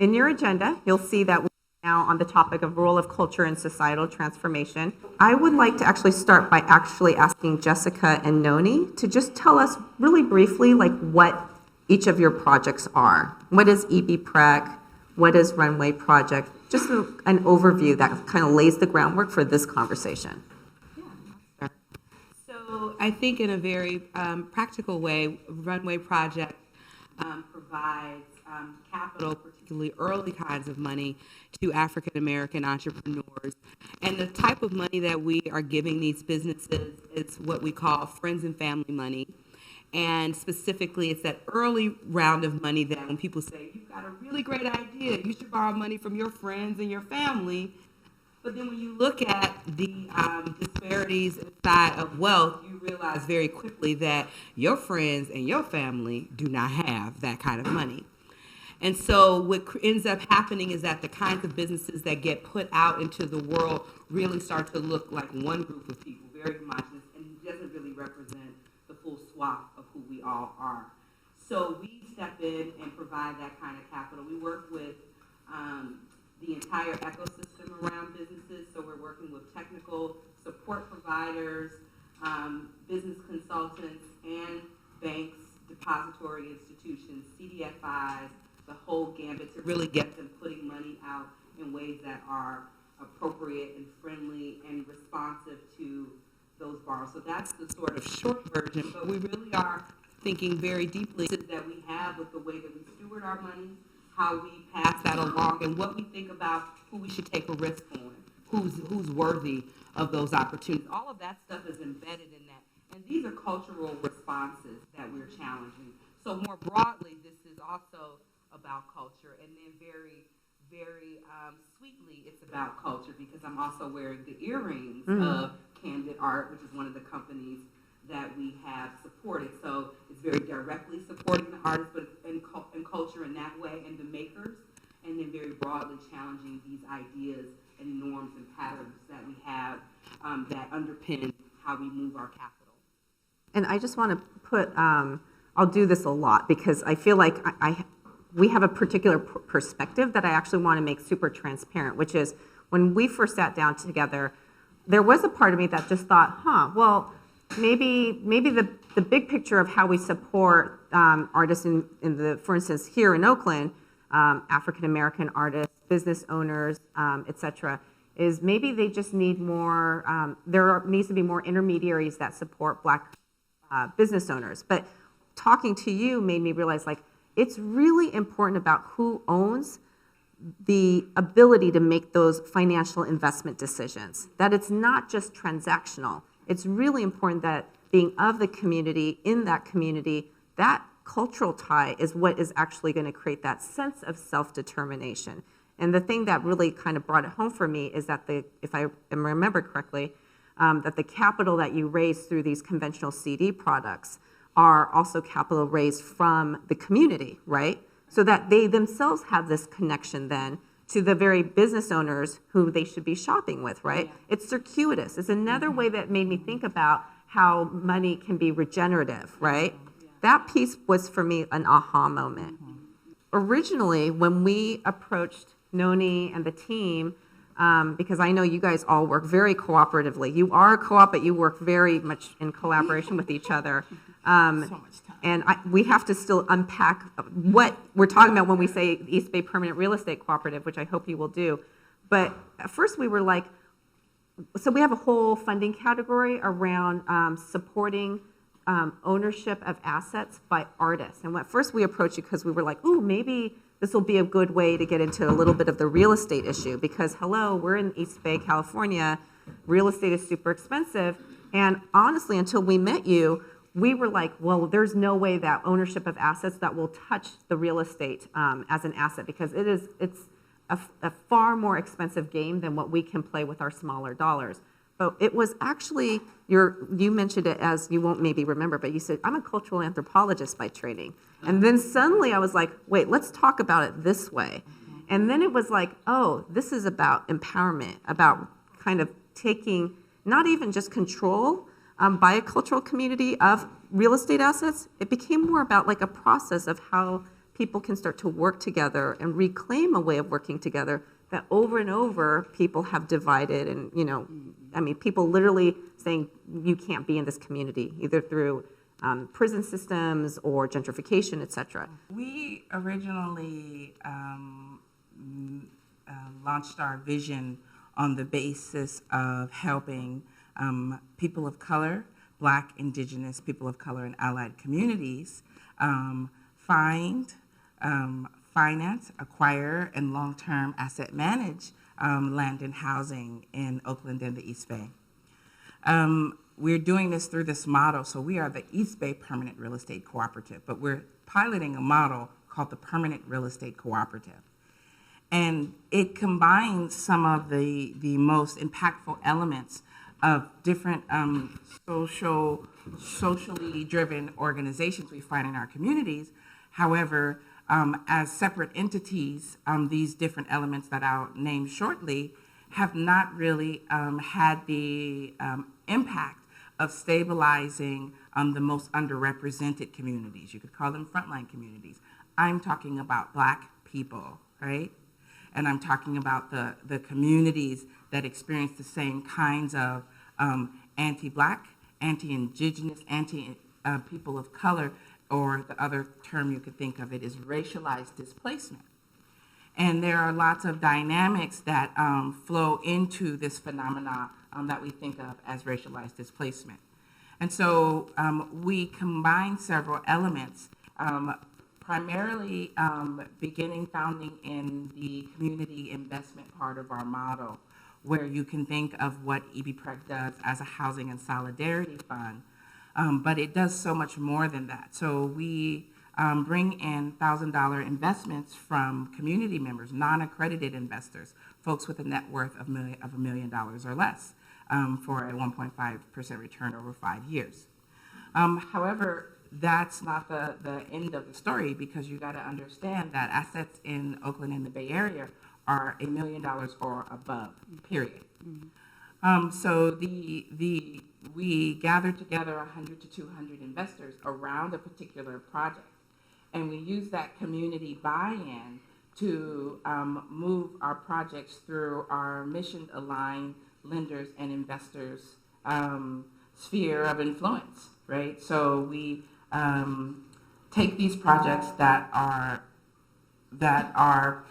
In your agenda, you'll see that we're now on the topic of role of culture in societal transformation. I would like to actually start by actually asking Jessica and Noni to just tell us really briefly like what each of your projects are. What is EB-Prec? What is Runway Project? Just an overview that kind of lays the groundwork for this conversation. Yeah, I'll start. So I think in a very practical way, Runway Project provides capital, particularly early kinds of money, to African American entrepreneurs. And the type of money that we are giving these businesses is what we call friends and family money. And specifically, it's that early round of money that when people say, you've got a really great idea, you should borrow money from your friends and your family. But then when you look at the disparities inside of wealth, you realize very quickly that your friends and your family do not have that kind of money. And so what ends up happening is that the kinds of businesses that get put out into the world really start to look like one group of people very much, and it doesn't really represent the full swath of who we all are. So we step in and provide that kind of capital. We work with the entire ecosystem around businesses. So we're working with technical support providers, business consultants, and banks, depository institutions, CDFIs, the whole gambit to really get them putting money out in ways that are appropriate and friendly and responsive to those borrowers. So that's the sort of short version, but we really are thinking very deeply that we have with the way that we steward our money, how we pass that along, and what we think about who we should take a risk on, who's worthy of those opportunities. All of that stuff is embedded in that. And these are cultural responses that we're challenging. So more broadly, this is also about culture, and then very, very sweetly, it's about culture because I'm also wearing the earrings of Candid Art, which is one of the companies that we have supported. So it's very directly supporting the artists, but in culture in that way, and the makers, and then very broadly challenging these ideas and norms and patterns that we have that underpin how we move our capital. And I just want to put, I'll do this a lot because I feel like we have a particular perspective that I actually want to make super transparent, which is when we first sat down together, there was a part of me that just thought, well, maybe the big picture of how we support artists in the, for instance, here in Oakland, African American artists, business owners, et cetera, is maybe they just need more, needs to be more intermediaries that support Black business owners. But talking to you made me realize, like, it's really important about who owns the ability to make those financial investment decisions, that it's not just transactional. It's really important that being of the community, in that community, that cultural tie is what is actually going to create that sense of self-determination. And the thing that really kind of brought it home for me is that if I remember correctly, that the capital that you raise through these conventional CD products are also capital raised from the community, right? So that they themselves have this connection then to the very business owners who they should be shopping with, right? Yeah. It's circuitous. It's another way that made me think about how money can be regenerative, right? Yeah. That piece was for me an aha moment. Originally, when we approached Noni and the team, because I know you guys all work very cooperatively. You are a co-op, but you work very much in collaboration with each other. So much time. And we have to still unpack what we're talking about when we say East Bay Permanent Real Estate Cooperative, which I hope you will do. But at first we were like, so we have a whole funding category around supporting ownership of assets by artists. And at first we approached it because we were like, ooh, maybe this will be a good way to get into a little bit of the real estate issue because, hello, we're in East Bay, California. Real estate is super expensive. And honestly, until we met you, we were like, well, there's no way that ownership of assets that will touch the real estate as an asset because it's a far more expensive game than what we can play with our smaller dollars. But it was actually, you mentioned it as, you won't maybe remember, but you said, I'm a cultural anthropologist by training. And then suddenly I was like, wait, let's talk about it this way. And then it was like, oh, this is about empowerment, about kind of taking not even just control by a cultural community of real estate assets. It became more about like a process of how people can start to work together and reclaim a way of working together that over and over people have divided and, I mean, people literally saying you can't be in this community, either through prison systems or gentrification, et cetera. We originally launched our vision on the basis of helping people of color, Black, Indigenous, people of color, and allied communities find, finance, acquire, and long-term asset manage land and housing in Oakland and the East Bay. We're doing this through this model, so we are the East Bay Permanent Real Estate Cooperative, but we're piloting a model called the Permanent Real Estate Cooperative. And it combines some of the most impactful elements of different socially driven organizations we find in our communities. However, as separate entities, these different elements that I'll name shortly have not really had the impact of stabilizing the most underrepresented communities. You could call them frontline communities. I'm talking about Black people, right? And I'm talking about the communities that experience the same kinds of anti-Black, anti-Indigenous, anti-people of color, or the other term you could think of it is racialized displacement. And there are lots of dynamics that flow into this phenomena that we think of as racialized displacement. And so we combine several elements, primarily founding in the community investment part of our model, where you can think of what EBPREC does as a housing and solidarity fund, but it does so much more than that. So we bring in $1,000 investments from community members, non-accredited investors, folks with a net worth of $1 million or less, for a 1.5% return over 5 years. However, that's not the end of the story, because you got to understand that assets in Oakland and the Bay Area are $1 million or above, period. So we gathered together 100 to 200 investors around a particular project, and we use that community buy-in to move our projects through our mission-aligned lenders and investors sphere of influence, right? So we take these projects that are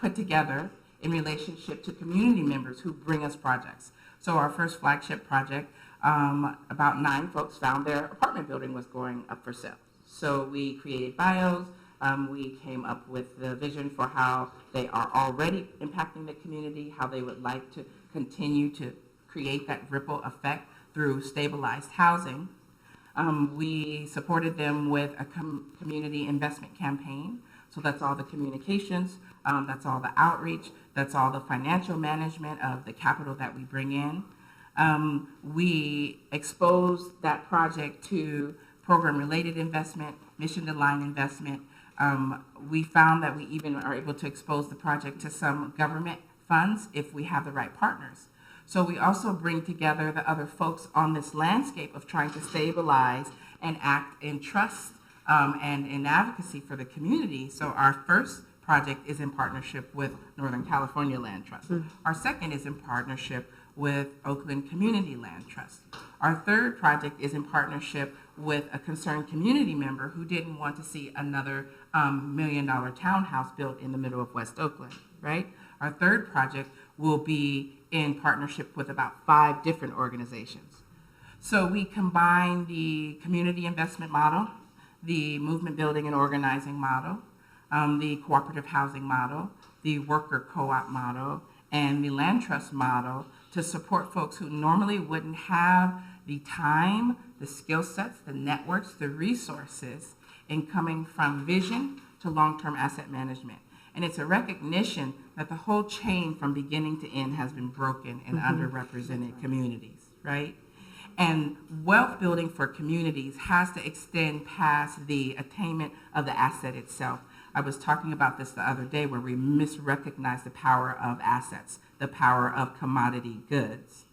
put together in relationship to community members who bring us projects. So our first flagship project, about 9 folks found their apartment building was going up for sale. So we created bios. We came up with the vision for how they are already impacting the community, how they would like to continue to create that ripple effect through stabilized housing. We supported them with a community investment campaign. So that's all the communications, that's all the outreach, that's all the financial management of the capital that we bring in. We exposed that project to program-related investment, mission-aligned investment. We found that we even are able to expose the project to some government funds if we have the right partners. So we also bring together the other folks on this landscape of trying to stabilize and act in trust and in advocacy for the community. So our first project is in partnership with Northern California Land Trust. Our second is in partnership with Oakland Community Land Trust. Our third project is in partnership with a concerned community member who didn't want to see another $1 million townhouse built in the middle of West Oakland, right? Our third project will be in partnership with about 5 different organizations. So we combine the community investment model, the movement building and organizing model, the cooperative housing model, the worker co-op model, and the land trust model to support folks who normally wouldn't have the time, the skill sets, the networks, the resources in coming from vision to long-term asset management. And it's a recognition that the whole chain from beginning to end has been broken in underrepresented communities, right? And wealth building for communities has to extend past the attainment of the asset itself. I was talking about this the other day where we misrecognize the power of assets, the power of commodity goods,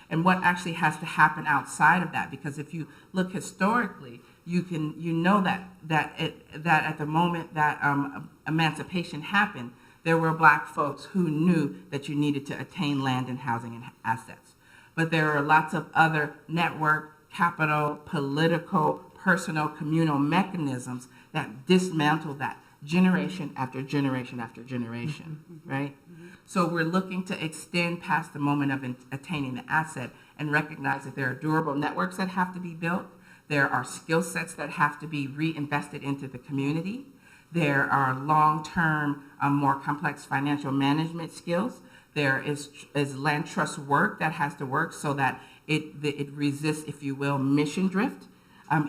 and what actually has to happen outside of that. Because if you look historically, you know that at the moment that emancipation happened, there were Black folks who knew that you needed to attain land and housing and assets. But there are lots of other network, capital, political, personal, communal mechanisms that dismantle that generation after generation after generation, right? So we're looking to extend past the moment of attaining the asset and recognize that there are durable networks that have to be built. There are skill sets that have to be reinvested into the community. There are long-term, more complex financial management skills. There is land trust work that has to work so that it resists, if you will, mission drift,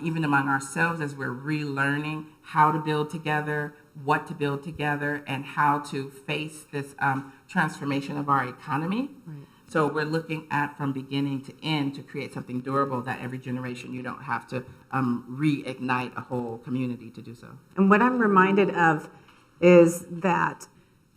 even among ourselves as we're relearning how to build together, what to build together, and how to face this transformation of our economy. Right. So we're looking at from beginning to end to create something durable that every generation you don't have to reignite a whole community to do so. And what I'm reminded of is that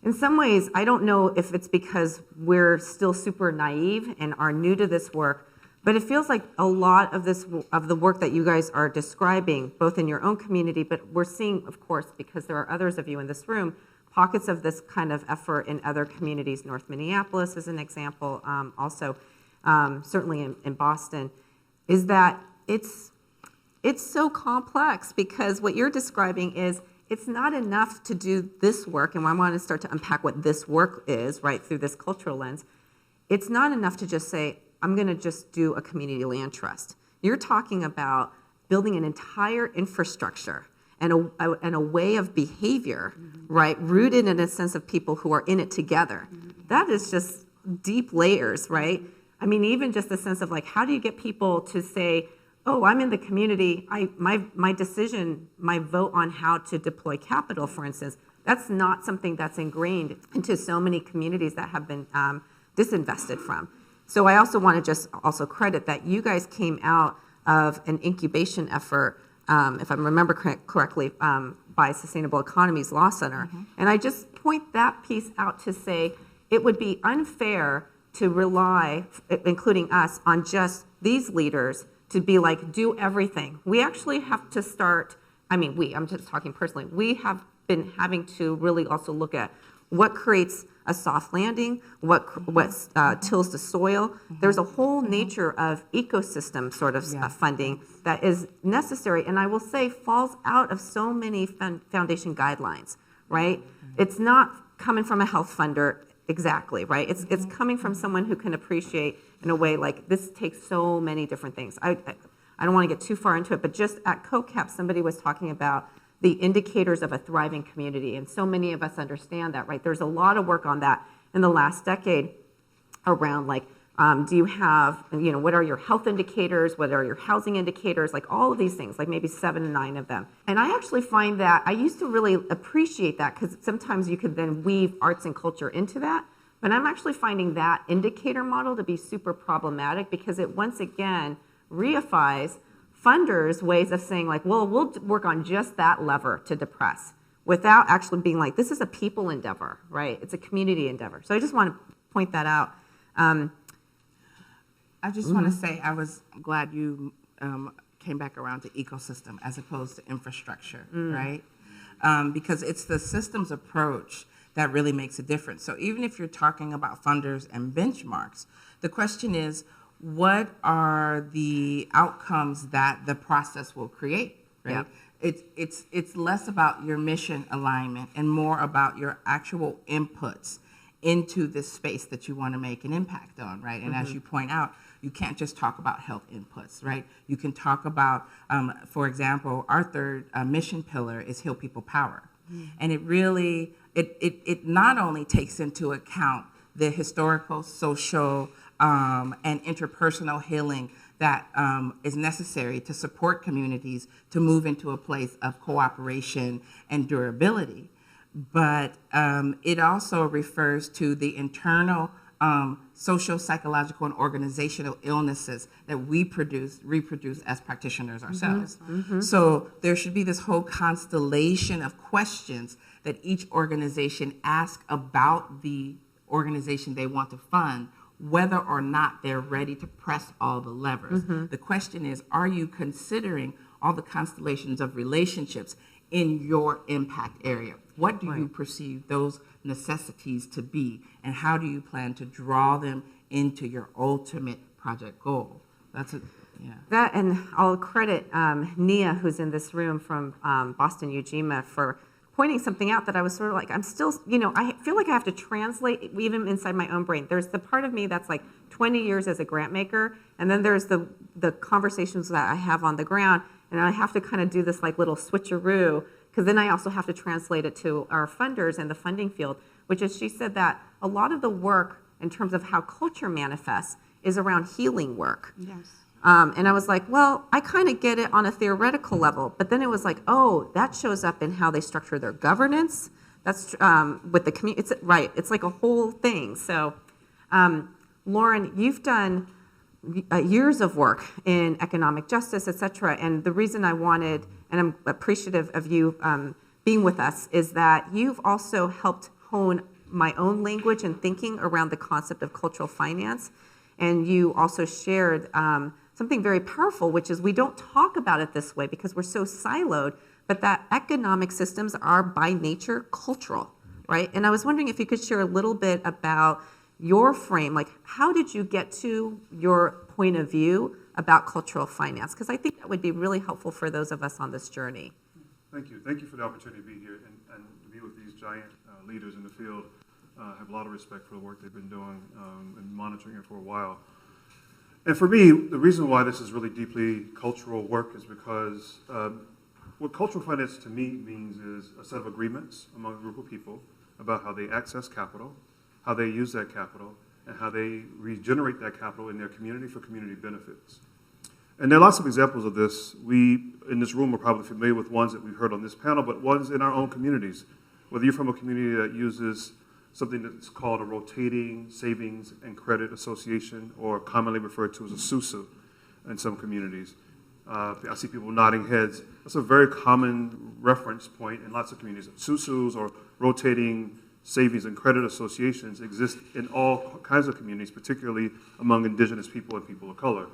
in some ways, I don't know if it's because we're still super naive and are new to this work, but it feels like a lot of the work that you guys are describing, both in your own community, but we're seeing, of course, because there are others of you in this room, pockets of this kind of effort in other communities. North Minneapolis is an example, also certainly in Boston, is that it's so complex because what you're describing is it's not enough to do this work, and I want to start to unpack what this work is, right, through this cultural lens. It's not enough to just say, I'm going to just do a community land trust. You're talking about building an entire infrastructure and a way of behavior, right, rooted in a sense of people who are in it together. That is just deep layers, right? I mean, even just the sense of like, how do you get people to say, oh, I'm in the community, my decision, my vote on how to deploy capital, for instance, that's not something that's ingrained into so many communities that have been disinvested from. So I also want to just also credit that you guys came out of an incubation effort, if I remember correctly, by Sustainable Economies Law Center. And I just point that piece out to say it would be unfair to rely, including us, on just these leaders to be like, do everything. We actually have to start, I'm just talking personally, we have been having to really also look at what creates a soft landing, what tills the soil. There's a whole nature of ecosystem sort of funding that is necessary, and I will say falls out of so many foundation guidelines, right? It's not coming from a health funder exactly, right? It's coming from someone who can appreciate in a way like this takes so many different things. I don't want to get too far into it, but just at CoCap, somebody was talking about the indicators of a thriving community. And so many of us understand that, right? There's a lot of work on that in the last decade around like, do you have, what are your health indicators? What are your housing indicators? Like all of these things, like maybe 7 to 9 of them. And I actually find that, I used to really appreciate that because sometimes you could then weave arts and culture into that. But I'm actually finding that indicator model to be super problematic because it once again reifies funders' ways of saying like, well, we'll work on just that lever to depress without actually being like, this is a people endeavor, right? It's a community endeavor. So I just want to point that out. I just want to say I was glad you came back around to ecosystem as opposed to infrastructure, right? Because it's the systems approach that really makes a difference. So even if you're talking about funders and benchmarks, the question is, what are the outcomes that the process will create, right? Yeah. It's less about your mission alignment and more about your actual inputs into this space that you want to make an impact on, right? And as you point out, you can't just talk about health inputs, right? You can talk about, for example, our third mission pillar is Heal People Power. And it really, it not only takes into account the historical, social, and interpersonal healing that is necessary to support communities to move into a place of cooperation and durability. But it also refers to the internal social, psychological, and organizational illnesses that we reproduce as practitioners ourselves. So there should be this whole constellation of questions that each organization asks about the organization they want to fund, whether or not they're ready to press all the levers. The question is, are you considering all the constellations of relationships in your impact area. What do you perceive those necessities to be, and how do you plan to draw them into your ultimate project goal? That, and I'll credit Nia, who's in this room from Boston Ujima, for pointing something out that I was sort of like, I'm still, I feel like I have to translate even inside my own brain. There's the part of me that's like 20 years as a grant maker, and then there's the conversations that I have on the ground, and I have to kind of do this like little switcheroo, because then I also have to translate it to our funders and the funding field, which is, she said that a lot of the work in terms of how culture manifests is around healing work. Yes. And I was like, well, I kind of get it on a theoretical level, but then it was like, oh, that shows up in how they structure their governance. That's with the community. It's right. It's like a whole thing. So, Lauren, you've done years of work in economic justice, et cetera. And the reason I wanted, and I'm appreciative of you being with us, is that you've also helped hone my own language and thinking around the concept of cultural finance. And you also shared something very powerful, which is we don't talk about it this way because we're so siloed, but that economic systems are by nature cultural, right? And I was wondering if you could share a little bit about your frame, like how did you get to your point of view about cultural finance? Because I think that would be really helpful for those of us on this journey. Thank you. Thank you for the opportunity to be here and to be with these giant leaders in the field. I have a lot of respect for the work they've been doing and monitoring it for a while. And for me, the reason why this is really deeply cultural work is because what cultural finance to me means is a set of agreements among a group of people about how they access capital, how they use that capital, and how they regenerate that capital in their community for community benefits. And there are lots of examples of this. We, in this room, are probably familiar with ones that we've heard on this panel, but ones in our own communities. Whether you're from a community that uses something that's called a rotating savings and credit association, or commonly referred to as a SUSU in some communities. I see people nodding heads. That's a very common reference point in lots of communities. SUSUs, or rotating savings and credit associations, exist in all kinds of communities, particularly among indigenous people and people of color.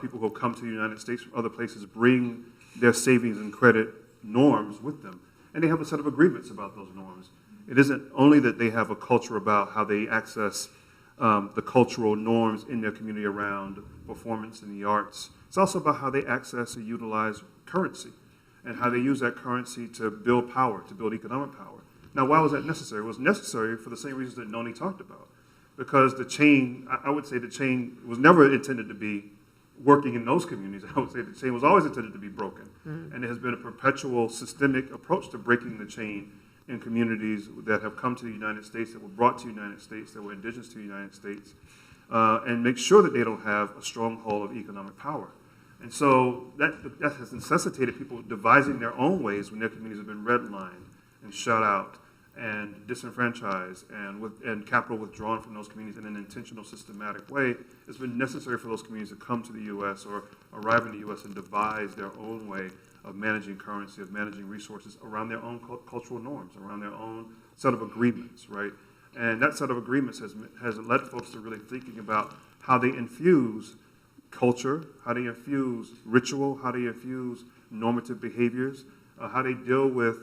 People who come to the United States from other places bring their savings and credit norms with them, and they have a set of agreements about those norms. It isn't only that they have a culture about how they access the cultural norms in their community around performance in the arts. It's also about how they access and utilize currency and how they use that currency to build power, to build economic power. Now, why was that necessary? It was necessary for the same reasons that Noni talked about. Because the chain, I would say the chain was never intended to be working in those communities. I would say the chain was always intended to be broken. Mm-hmm. And it has been a perpetual systemic approach to breaking the chain in communities that have come to the United States, that were brought to the United States, that were indigenous to the United States, and make sure that they don't have a stronghold of economic power. And so that has necessitated people devising their own ways when their communities have been redlined and shut out and disenfranchised and capital withdrawn from those communities in an intentional, systematic way. It's been necessary for those communities to come to the U.S. or arrive in the U.S. and devise their own way of managing currency, of managing resources around their own cultural norms, around their own set of agreements, right? And that set of agreements has led folks to really thinking about how they infuse culture, how they infuse ritual, how they infuse normative behaviors, how they deal with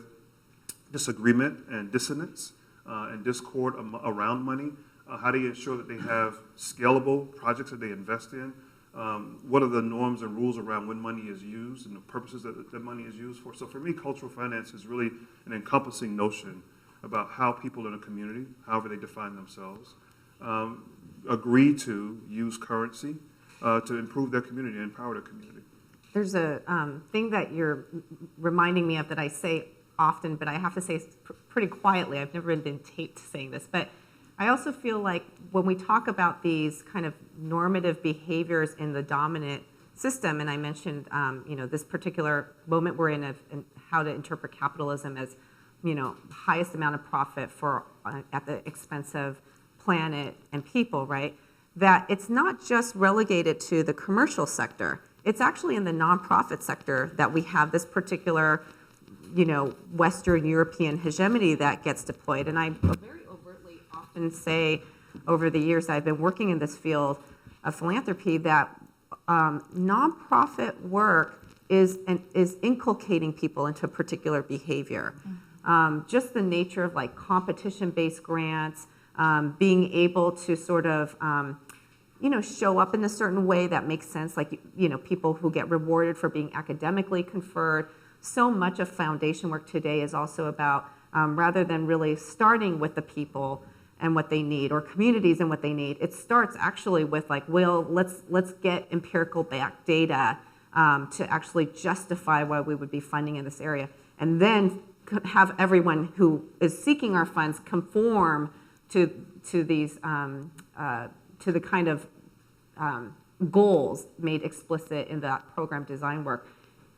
disagreement and dissonance and discord around money, how they ensure that they have scalable projects that they invest in, what are the norms and rules around when money is used and the purposes that money is used for. So for me, cultural finance is really an encompassing notion about how people in a community, however they define themselves, agree to use currency to improve their community and empower their community. There's a thing that you're reminding me of that I say often, but I have to say pretty quietly. I've never been taped saying this, but I also feel like when we talk about these kind of normative behaviors in the dominant system, and I mentioned, this particular moment we're in of how to interpret capitalism as, highest amount of profit at the expense of planet and people, right? That it's not just relegated to the commercial sector. It's actually in the nonprofit sector that we have this particular, Western European hegemony that gets deployed. And I very overtly often say over the years I've been working in this field of philanthropy that nonprofit work is inculcating people into a particular behavior. Just the nature of like competition-based grants, being able to sort of, show up in a certain way that makes sense, like, people who get rewarded for being academically conferred. So much of foundation work today is also about, rather than really starting with the people and what they need, or communities and what they need, it starts actually with like, well, let's get empirical back data to actually justify why we would be funding in this area, and then have everyone who is seeking our funds conform to these to the kind of goals made explicit in that program design work.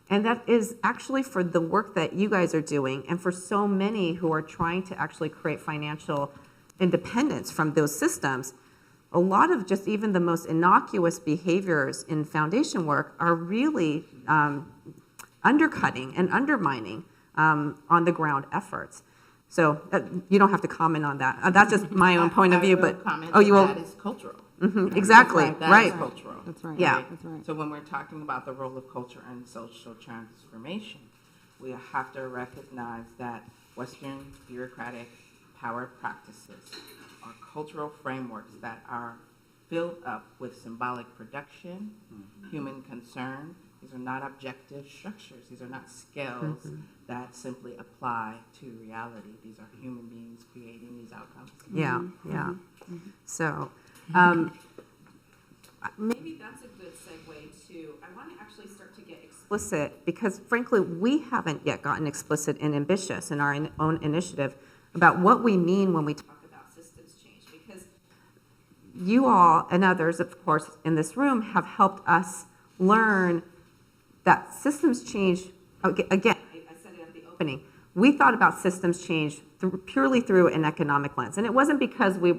And that is actually for the work that you guys are doing, and for so many who are trying to actually create financial independence from those systems. A lot of just even the most innocuous behaviors in foundation work are really undercutting and undermining on the ground efforts. So you don't have to comment on that. That's just my own point of view. But you will. That is cultural. Exactly. That right. is cultural. That's right. Yeah. That's right. So when we're talking about the role of culture and social transformation, we have to recognize that Western bureaucratic power practices are cultural frameworks that are filled up with symbolic production, human concern. These are not objective structures. These are not scales that simply apply to reality. These are human beings creating these outcomes. Yeah. Yeah. So. Maybe that's a good segue to, I want to actually start to get explicit, because frankly, we haven't yet gotten explicit and ambitious in our own initiative about what we mean when we talk about systems change, because you all and others, of course, in this room have helped us learn that systems change, again, I said it at the opening, we thought about systems change purely through an economic lens. And it wasn't because we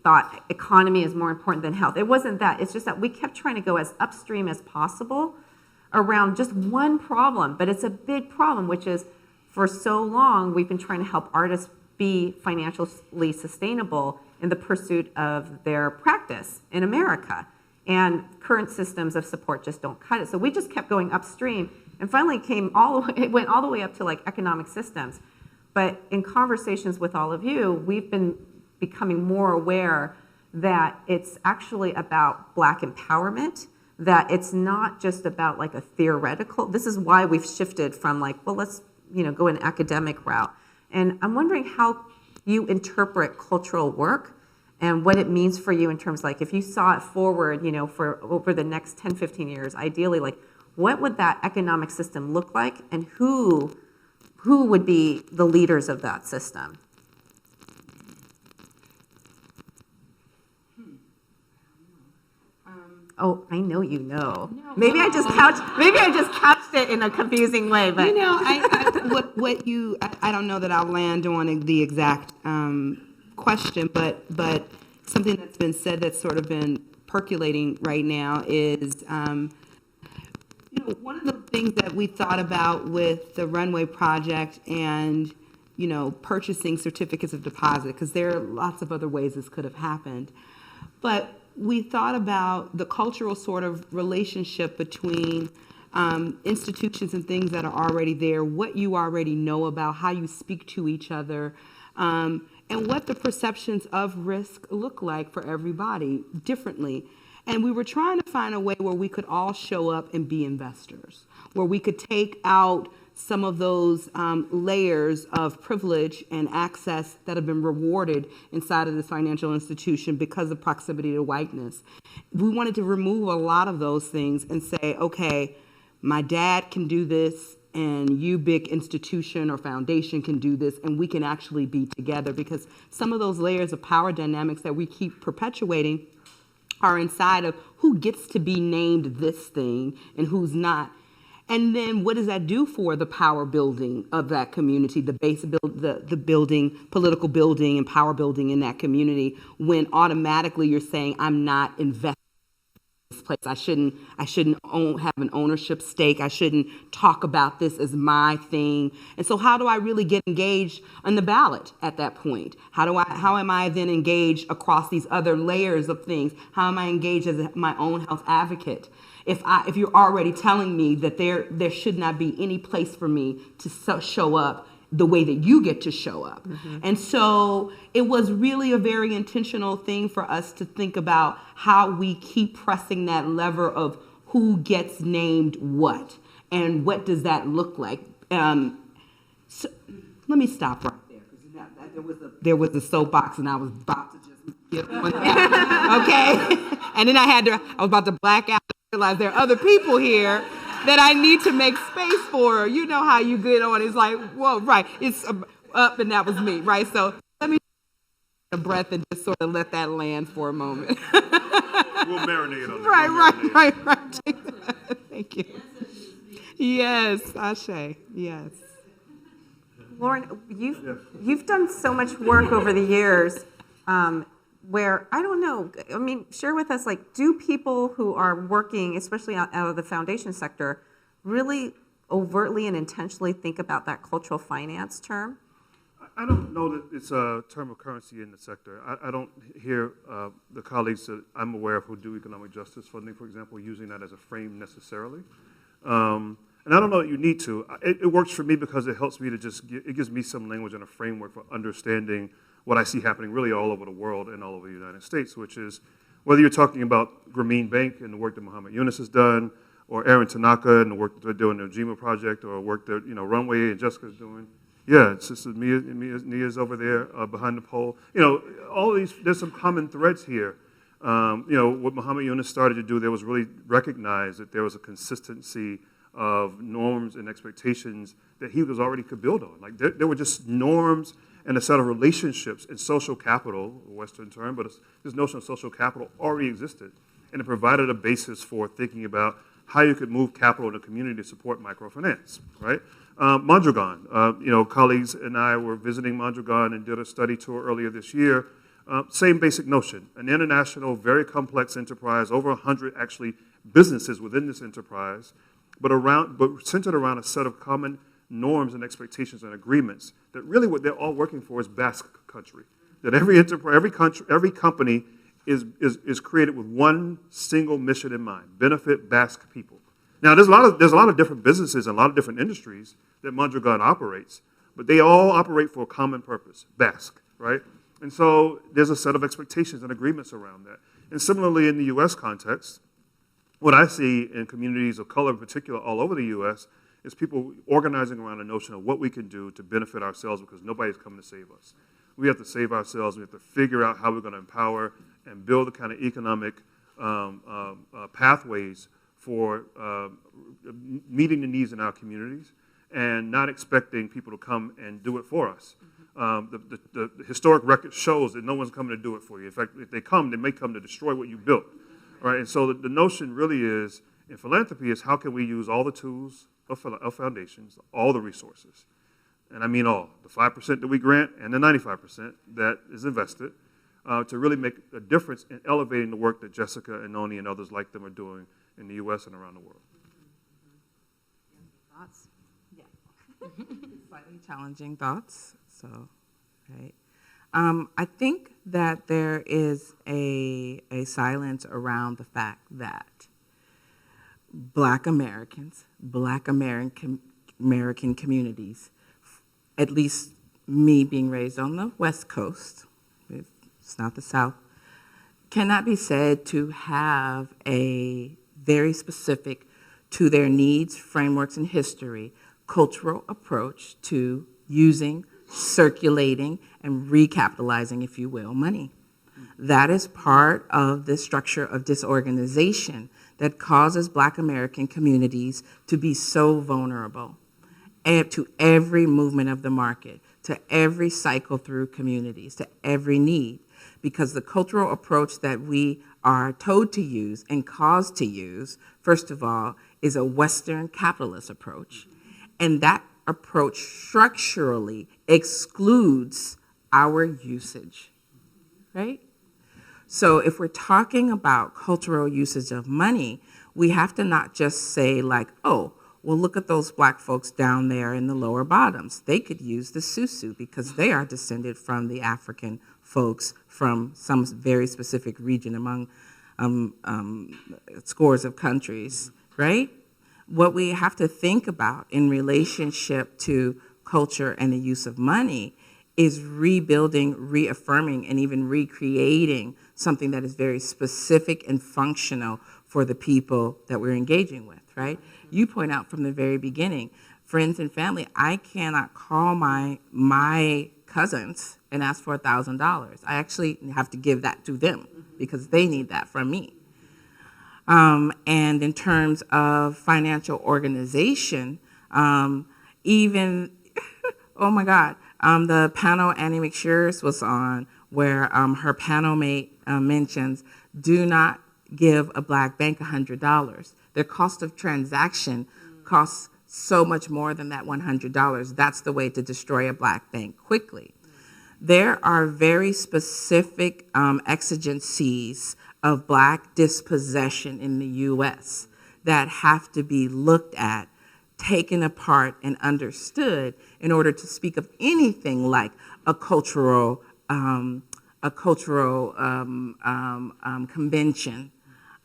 thought economy is more important than health. It wasn't that. It's just that we kept trying to go as upstream as possible around just one problem, but it's a big problem, which is for so long we've been trying to help artists be financially sustainable in the pursuit of their practice in America. And current systems of support just don't cut it. So we just kept going upstream, and finally it went all the way up to like economic systems. But in conversations with all of you, we've been becoming more aware that it's actually about Black empowerment, that it's not just about like a theoretical, this is why we've shifted from like, well, let's go an academic route. And I'm wondering how you interpret cultural work and what it means for you in terms like, if you saw it forward, for over the next 10, 15 years, ideally, like what would that economic system look like, and who would be the leaders of that system? Oh, I know you know. No, maybe I just couched it in a confusing way, but I don't know that I'll land on the exact question, but something that's been said that's sort of been percolating right now is, one of the things that we thought about with the Runway Project and, purchasing certificates of deposit, because there are lots of other ways this could have happened, but we thought about the cultural sort of relationship between institutions and things that are already there, what you already know about, how you speak to each other, and what the perceptions of risk look like for everybody differently. And we were trying to find a way where we could all show up and be investors, where we could take out some of those layers of privilege and access that have been rewarded inside of this financial institution because of proximity to whiteness. We wanted to remove a lot of those things and say, okay, my dad can do this, and you, big institution or foundation, can do this, and we can actually be together, because some of those layers of power dynamics that we keep perpetuating are inside of who gets to be named this thing and who's not. And then what does that do for the power building of that community, the base build, the building, political building and power building in that community, when automatically you're saying, I'm not investing in this place. I shouldn't have an ownership stake. I shouldn't talk about this as my thing. And so how do I really get engaged on the ballot at that point? How am I then engaged across these other layers of things? How am I engaged as my own health advocate? If you're already telling me that there should not be any place for me to show up the way that you get to show up. And so it was really a very intentional thing for us to think about how we keep pressing that lever of who gets named what and what does that look like. So let me stop right there because there was a soapbox and I was about to just get one out. Okay? And then I was about to black out and realize there are other people here that I need to make space for. You know how you get on. It's like, whoa, right. It's up and that was me, right? So let me take a breath and just sort of let that land for a moment. We'll marinate on Right. that. Thank you. Yes, Ashe, yes. Lauren, you've done so much work over the years where, I don't know, I mean, share with us, like, do people who are working, especially out of the foundation sector, really overtly and intentionally think about that cultural finance term? I don't know that it's a term of currency in the sector. I don't hear the colleagues that I'm aware of who do economic justice funding, for example, using that as a frame necessarily. And I don't know that you need to. It works for me because it helps me to it gives me some language and a framework for understanding what I see happening really all over the world and all over the United States, which is whether you're talking about Grameen Bank and the work that Muhammad Yunus has done, or Aaron Tanaka and the work that they're doing in the Ojima project, or work that Runway and Jessica's doing. Yeah, it's just Nia's over there behind the pole. All these, there's some common threads here. What Muhammad Yunus started to do there was really recognize that there was a consistency of norms and expectations that he could build on. Like there were just norms and a set of relationships and social capital, a Western term, but this notion of social capital already existed. And it provided a basis for thinking about how you could move capital in a community to support microfinance, right? Mondragon, colleagues and I were visiting Mondragon and did a study tour earlier this year. Same basic notion, an international, very complex enterprise, over 100 actually businesses within this enterprise, but centered around a set of common norms and expectations and agreements that really what they're all working for is Basque country. That every enterprise, every company is created with one single mission in mind: benefit Basque people. Now, there's a lot of different businesses and a lot of different industries that Mondragon operates, but they all operate for a common purpose: Basque, right? And so there's a set of expectations and agreements around that. And similarly, in the U.S. context, what I see in communities of color in particular all over the U.S. is people organizing around a notion of what we can do to benefit ourselves because nobody's coming to save us. We have to save ourselves. We have to figure out how we're going to empower and build the kind of economic pathways for meeting the needs in our communities and not expecting people to come and do it for us. The historic record shows that no one's coming to do it for you. In fact, if they come, they may come to destroy what you built. Right? And so the notion really is, in philanthropy, is how can we use all the tools of foundations, all the resources, and I mean all, the 5% that we grant and the 95% that is invested, to really make a difference in elevating the work that Jessica and Noni and others like them are doing in the U.S. and around the world. Thoughts? Yeah. Slightly challenging thoughts. So, right. I think that there is a silence around the fact that Black Americans, Black American communities, at least me being raised on the West Coast, it's not the South, cannot be said to have a very specific to their needs, frameworks, and history cultural approach to using, circulating, and recapitalizing, if you will, money. That is part of the structure of disorganization that causes Black American communities to be so vulnerable to every movement of the market, to every cycle through communities, to every need. Because the cultural approach that we are told to use and caused to use, first of all, is a Western capitalist approach. And that approach structurally excludes our usage, right? So if we're talking about cultural usage of money, we have to not just say like, oh, well, look at those black folks down there in the lower bottoms. They could use the susu because they are descended from the African folks from some very specific region among scores of countries, right? What we have to think about in relationship to culture and the use of money is rebuilding, reaffirming, and even recreating something that is very specific and functional for the people that we're engaging with, right? You point out from the very beginning, friends and family, I cannot call my cousins and ask for $1,000. I actually have to give that to them because they need that from me. And in terms of financial organization, even, oh my God, the panel Annie McShears was on where her panel mate mentions, do not give a black bank $100. Their cost of transaction costs so much more than that $100. That's the way to destroy a black bank quickly. There are very specific exigencies of black dispossession in the U.S. that have to be looked at, taken apart, and understood in order to speak of anything like a cultural convention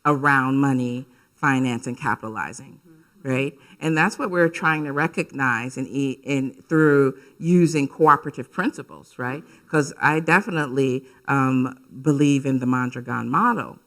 around money, finance, and capitalizing, right? And that's what we're trying to recognize through using cooperative principles, right? Because I definitely believe in the Mondragon model,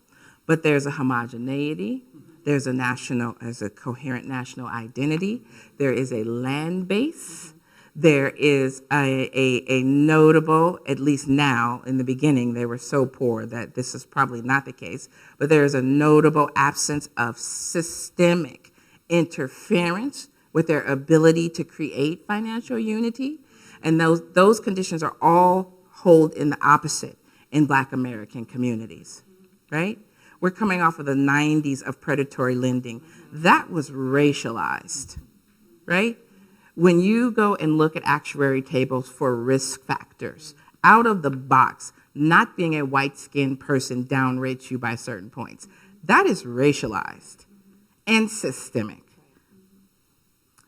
but there's a homogeneity, there's a coherent national identity, there is a land base, there is a notable, at least now, in the beginning, they were so poor that this is probably not the case, but there is a notable absence of systemic interference with their ability to create financial unity. And those conditions are all hold in the opposite in Black American communities, right? We're coming off of the 90s of predatory lending. That was racialized, right? When you go and look at actuary tables for risk factors, out of the box, not being a white-skinned person downrates you by certain points. That is racialized and systemic.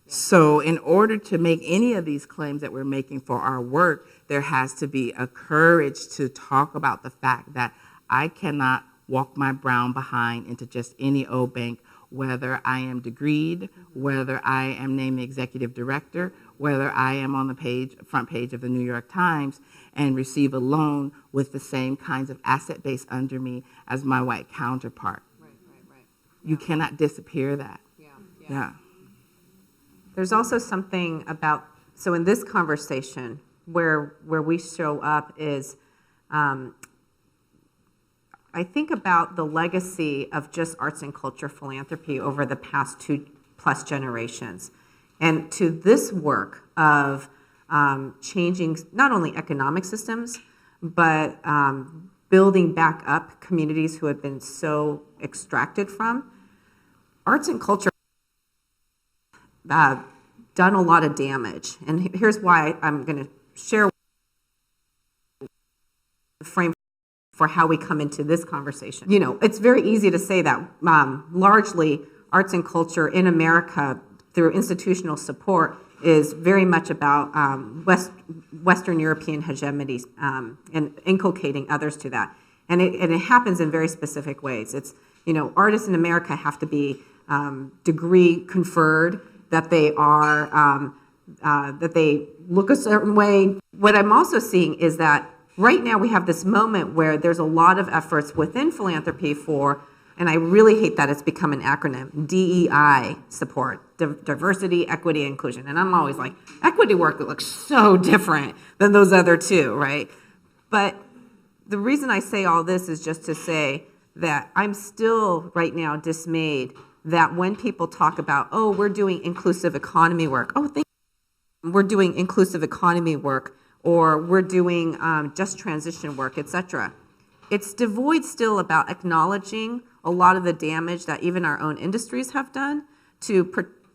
So in order to make any of these claims that we're making for our work, there has to be a courage to talk about the fact that I cannot walk my brown behind into just any old bank, whether I am degreed, whether I am named the executive director, whether I am on the front page of the New York Times and receive a loan with the same kinds of asset base under me as my white counterpart. Right. You cannot disappear that. Yeah. There's also something about, so in this conversation, where we show up is, I think about the legacy of just arts and culture philanthropy over the past 2+ generations. And to this work of changing not only economic systems, but building back up communities who have been so extracted from, arts and culture done a lot of damage. And here's why I'm going to share the frame for how we come into this conversation. You know, it's very easy to say that largely arts and culture in America through institutional support is very much about Western European hegemony and inculcating others to that. And it happens in very specific ways. It's, you know, artists in America have to be degree conferred, that they are, that they look a certain way. What I'm also seeing is that right now we have this moment where there's a lot of efforts within philanthropy for, and I really hate that it's become an acronym, DEI support, diversity, equity, inclusion. And I'm always like, equity work looks so different than those other two, right? But the reason I say all this is just to say that I'm still right now dismayed that when people talk about, oh, we're doing inclusive economy work, we're doing inclusive economy work, or we're doing just transition work, et cetera. It's devoid still about acknowledging a lot of the damage that even our own industries have done to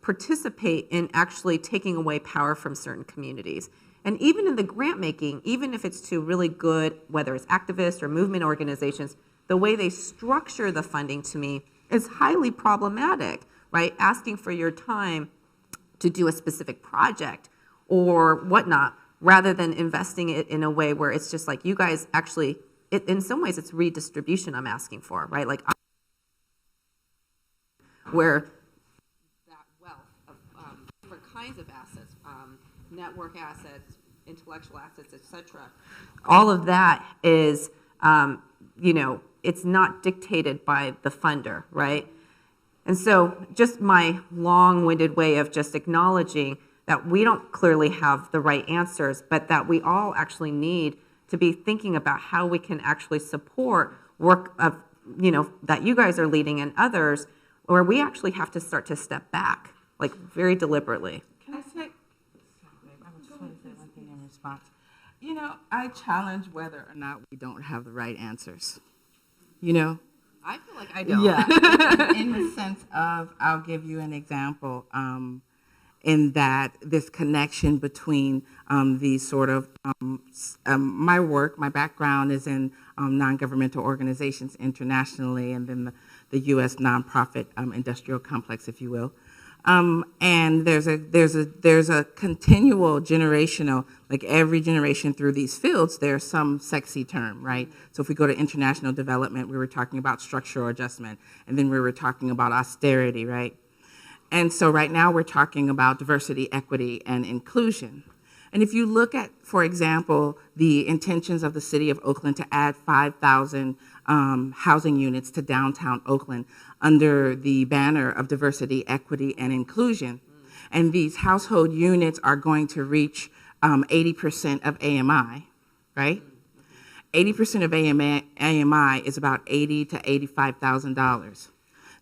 participate in actually taking away power from certain communities. And even in the grant making, even if it's to really good, whether it's activist or movement organizations, the way they structure the funding to me is highly problematic, right? Asking for your time to do a specific project or whatnot, rather than investing it in a way where it's just like you guys actually, in some ways it's redistribution I'm asking for, right? Like where that wealth of different kinds of assets, network assets, intellectual assets, etc. All of that is, it's not dictated by the funder, right? And so just my long-winded way of just acknowledging that we don't clearly have the right answers, but that we all actually need to be thinking about how we can actually support work of, that you guys are leading and others, where we actually have to start to step back, like very deliberately. Can I say, sorry, babe, I just want to say one thing in response. I challenge whether or not we don't have the right answers. I feel like I don't. Yeah, in the sense of, I'll give you an example, in that this connection between these sort of, my background is in non-governmental organizations internationally, and then the U.S. nonprofit industrial complex, if you will. And there's a continual generational, like every generation through these fields, there's some sexy term, right? So if we go to international development, we were talking about structural adjustment, and then we were talking about austerity, right? And so right now we're talking about diversity, equity, and inclusion. And if you look at, for example, the intentions of the city of Oakland to add 5,000 housing units to downtown Oakland under the banner of diversity, equity, and inclusion, and these household units are going to reach 80% of AMI, right? 80% of AMI is about $80,000 to $85,000.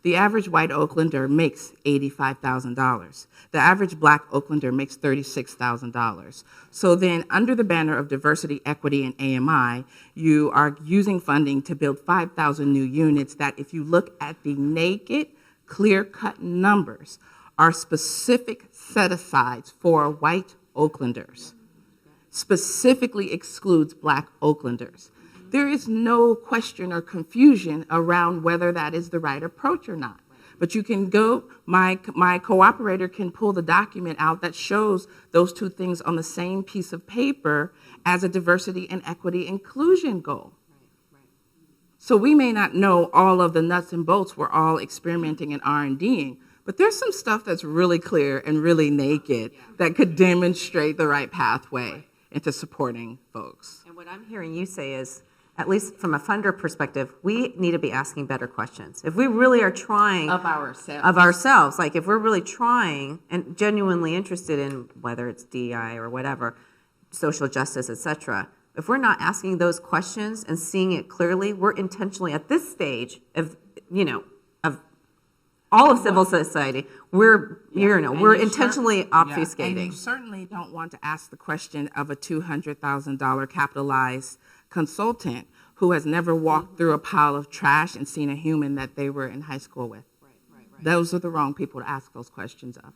The average white Oaklander makes $85,000. The average black Oaklander makes $36,000. So then under the banner of diversity, equity, and AMI, you are using funding to build 5,000 new units that, if you look at the naked, clear-cut numbers, are specific set-asides for white Oaklanders. Specifically excludes black Oaklanders. There is no question or confusion around whether that is the right approach or not. But you can go, my cooperator can pull the document out that shows those two things on the same piece of paper as a diversity and equity inclusion goal. So we may not know all of the nuts and bolts, we're all experimenting and R&Ding, but there's some stuff that's really clear and really naked that could demonstrate the right pathway into supporting folks. And what I'm hearing you say is, at least from a funder perspective, we need to be asking better questions. If we really are trying Of ourselves. like if we're really trying and genuinely interested in whether it's DEI or whatever, social justice, etc., if we're not asking those questions and seeing it clearly, we're intentionally at this stage of all of civil society, we're intentionally obfuscating. And you certainly don't want to ask the question of a $200,000 capitalized consultant who has never walked through a pile of trash and seen a human that they were in high school with. Right. Those are the wrong people to ask those questions of.